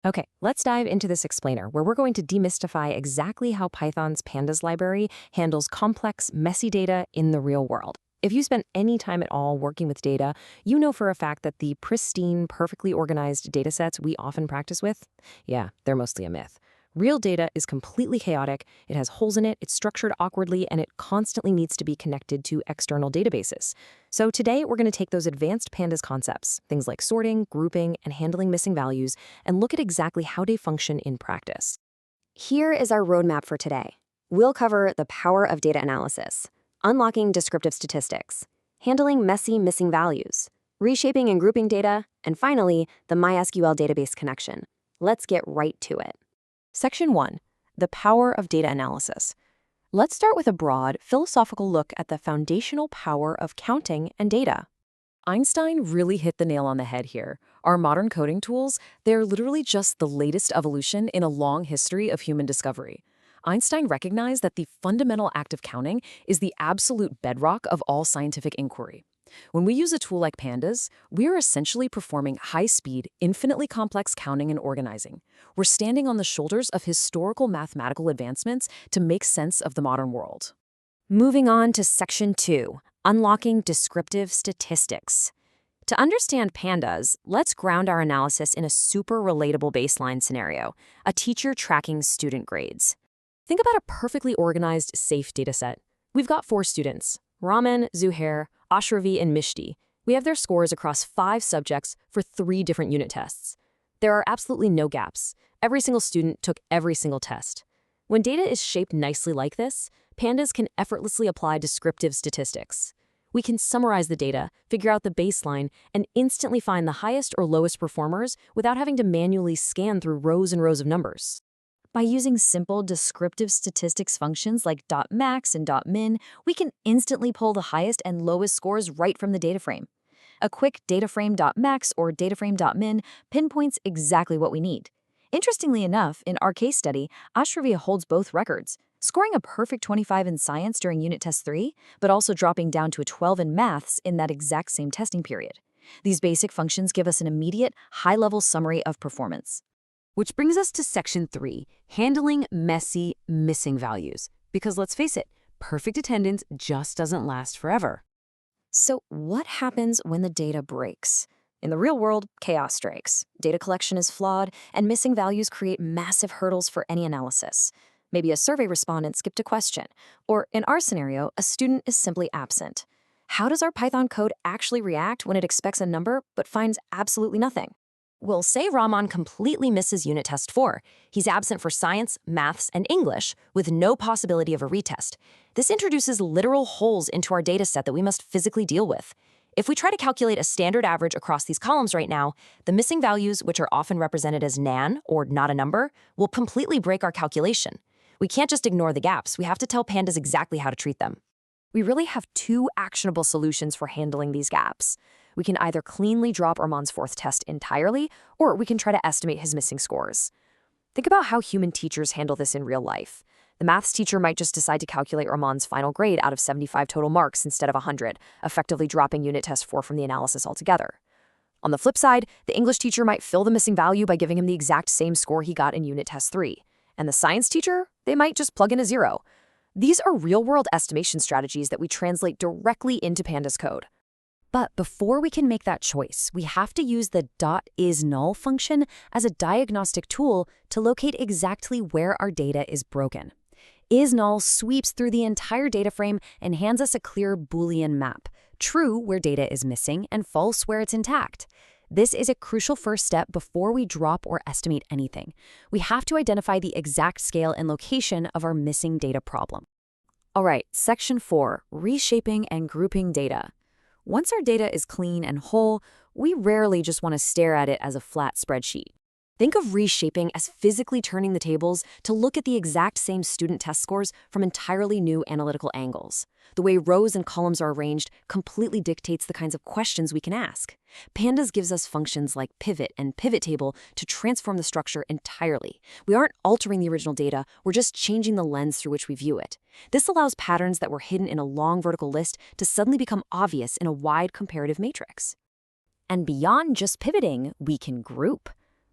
Okay, let's dive into this explainer where we're going to demystify exactly how Python's Pandas library handles complex, messy data in the real world. If you spent any time at all working with data, you know for a fact that the pristine, perfectly organized datasets we often practice with, yeah, they're mostly a myth. Real data is completely chaotic, it has holes in it, it's structured awkwardly, and it constantly needs to be connected to external databases. So today, we're going to take those advanced Pandas concepts, things like sorting, grouping, and handling missing values, and look at exactly how they function in practice. Here is our roadmap for today. We'll cover the power of data analysis, unlocking descriptive statistics, handling messy missing values, reshaping and grouping data, and finally, the MySQL database connection. Let's get right to it. Section 1. The power of data analysis. Let's start with a broad, philosophical look at the foundational power of counting and data. Einstein really hit the nail on the head here. Our modern coding tools, they're literally just the latest evolution in a long history of human discovery. Einstein recognized that the fundamental act of counting is the absolute bedrock of all scientific inquiry. When we use a tool like Pandas, we are essentially performing high-speed, infinitely complex counting and organizing. We're standing on the shoulders of historical mathematical advancements to make sense of the modern world. Moving on to Section 2, unlocking descriptive statistics. To understand Pandas, let's ground our analysis in a super relatable baseline scenario, a teacher tracking student grades. Think about a perfectly organized, safe dataset. We've got 4 students, Raman, Zuhair, Ashravi, and Mishti. We have their scores across 5 subjects for 3 different unit tests. There are absolutely no gaps. Every single student took every single test. When data is shaped nicely like this, Pandas can effortlessly apply descriptive statistics. We can summarize the data, figure out the baseline, and instantly find the highest or lowest performers without having to manually scan through rows and rows of numbers. By using simple descriptive statistics functions like .max and .min, we can instantly pull the highest and lowest scores right from the data frame. A quick dataframe.max or dataframe.min pinpoints exactly what we need. Interestingly enough, in our case study, Ashravia holds both records, scoring a perfect 25 in science during Unit Test 3, but also dropping down to a 12 in maths in that exact same testing period. These basic functions give us an immediate, high-level summary of performance. Which brings us to Section 3, handling messy, missing values. Because let's face it, perfect attendance just doesn't last forever. So what happens when the data breaks? In the real world, chaos strikes. Data collection is flawed, and missing values create massive hurdles for any analysis. Maybe a survey respondent skipped a question, or in our scenario, a student is simply absent. How does our Python code actually react when it expects a number but finds absolutely nothing? Well, say Rahman completely misses Unit Test 4. He's absent for science, maths, and English, with no possibility of a retest. This introduces literal holes into our dataset that we must physically deal with. If we try to calculate a standard average across these columns right now, the missing values, which are often represented as nan, or not a number, will completely break our calculation. We can't just ignore the gaps, we have to tell Pandas exactly how to treat them. We really have 2 actionable solutions for handling these gaps. We can either cleanly drop Arman's 4th test entirely, or we can try to estimate his missing scores. Think about how human teachers handle this in real life. The maths teacher might just decide to calculate Arman's final grade out of 75 total marks instead of 100, effectively dropping Unit Test 4 from the analysis altogether. On the flip side, the English teacher might fill the missing value by giving him the exact same score he got in Unit Test 3. And the science teacher, they might just plug in a 0. These are real-world estimation strategies that we translate directly into Pandas code. But before we can make that choice, we have to use the .isNull function as a diagnostic tool to locate exactly where our data is broken. IsNull sweeps through the entire data frame and hands us a clear Boolean map, true where data is missing and false where it's intact. This is a crucial first step before we drop or estimate anything. We have to identify the exact scale and location of our missing data problem. All right, Section 4, reshaping and grouping data. Once our data is clean and whole, we rarely just want to stare at it as a flat spreadsheet. Think of reshaping as physically turning the tables to look at the exact same student test scores from entirely new analytical angles. The way rows and columns are arranged completely dictates the kinds of questions we can ask. Pandas gives us functions like pivot and pivot table to transform the structure entirely. We aren't altering the original data, we're just changing the lens through which we view it. This allows patterns that were hidden in a long vertical list to suddenly become obvious in a wide comparative matrix. And beyond just pivoting, we can group.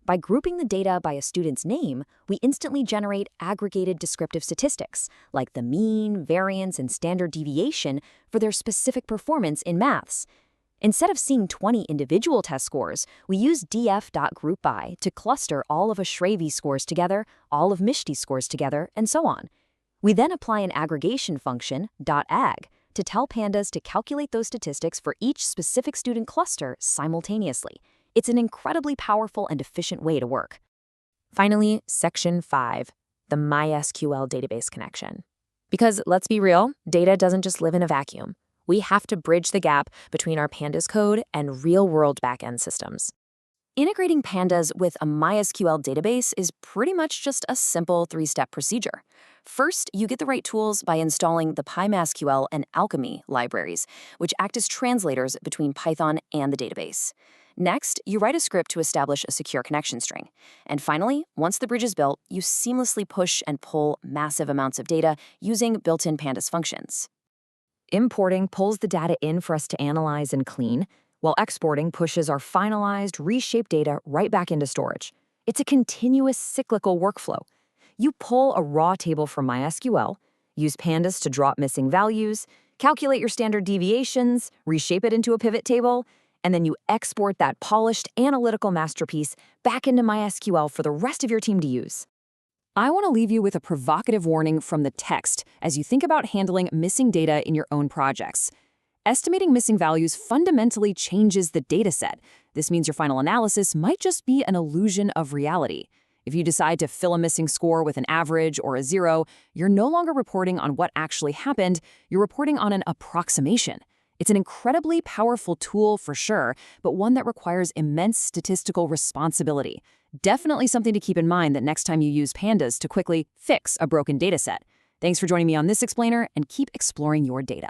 By grouping the data by a student's name, we instantly generate aggregated descriptive statistics, like the mean, variance, and standard deviation for their specific performance in maths. Instead of seeing 20 individual test scores, we use df.groupby to cluster all of Ashravi's scores together, all of Mishti's scores together, and so on. We then apply an aggregation function, .ag, to tell Pandas to calculate those statistics for each specific student cluster simultaneously. It's an incredibly powerful and efficient way to work. Finally, Section 5, the MySQL database connection. Because let's be real, data doesn't just live in a vacuum. We have to bridge the gap between our Pandas code and real-world backend systems. Integrating Pandas with a MySQL database is pretty much just a simple 3-step procedure. First, you get the right tools by installing the PyMaSQL and Alchemy libraries, which act as translators between Python and the database. Next, you write a script to establish a secure connection string. And finally, once the bridge is built, you seamlessly push and pull massive amounts of data using built-in Pandas functions. Importing pulls the data in for us to analyze and clean, while exporting pushes our finalized, reshaped data right back into storage. It's a continuous cyclical workflow. You pull a raw table from MySQL, use Pandas to drop missing values, calculate your standard deviations, reshape it into a pivot table, and then you export that polished analytical masterpiece back into MySQL for the rest of your team to use. I want to leave you with a provocative warning from the text as you think about handling missing data in your own projects. Estimating missing values fundamentally changes the dataset. This means your final analysis might just be an illusion of reality. If you decide to fill a missing score with an average or a 0, you're no longer reporting on what actually happened, you're reporting on an approximation. It's an incredibly powerful tool for sure, but one that requires immense statistical responsibility. Definitely something to keep in mind that next time you use Pandas to quickly fix a broken dataset. Thanks for joining me on this explainer, and keep exploring your data.